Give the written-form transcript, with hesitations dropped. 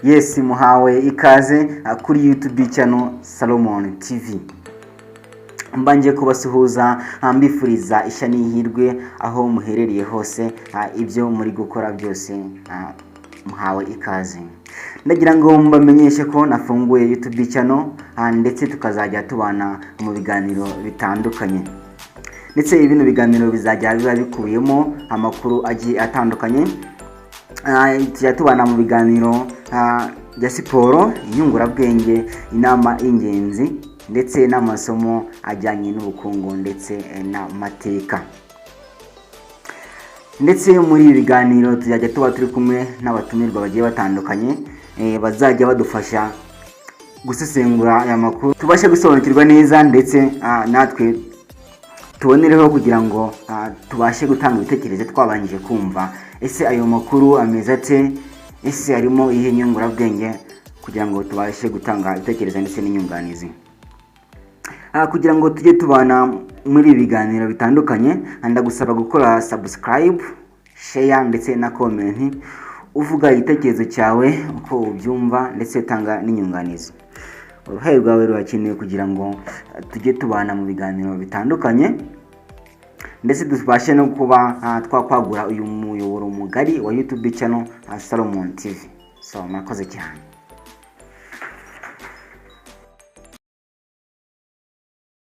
Yes, muhawe ikaze kuri YouTube channel Salomon TV. Mbanje kubasuhuza mbifuriza ishya n'ihirwe aho muherereye hose, ibyo muri gukora byose muhawe ikaze. Ndagira ngo mbamenyeshe ko nafunguye YouTube channel ndetse tukazajya tubana mu biganiro bitandukanye. Ndetse ibino biganiro bizajya biba bikubiyemo amakuru agiye atandukanye. Tujya tubana mu biganiro bya siporo, inyungurabwenge, inama ingenzi ndetse n'amasomo ajyanye n'ubukungu ndetse n'amateka. Ndetse muri ibi biganiro tujya tuba turi kumwe n'abatumirwa bagiye batandukanye bazajya badufasha gusesengura aya makuru, tubashe gusobanukirwa neza ndetse natwe tubonereho kugira ngo tubashe gutanga ibitekerezo twabanje kumva ese ayo makuru ameze ate, ese harimo ihe nyungurabwenge, kugira ngo tubashe gutanga ibitekerezo ndetse n'inyunganizi. Kugira ngo tujye tubana muri biganiro bitandukanye, ndagusaba gukora subscribe, share ndetse na comment, uvuga igitekerezo cyawe uko ubyumva ndetse tanga n'inyunganizi. Uruhare rwawe rurakenewe kugira ngo tujye tubana mu biganiro bitandukanye ndetse tubashe no kuba twakwagura uyu muyoboro mugari wa YouTube channel Salomon TV. So murakoze cyane.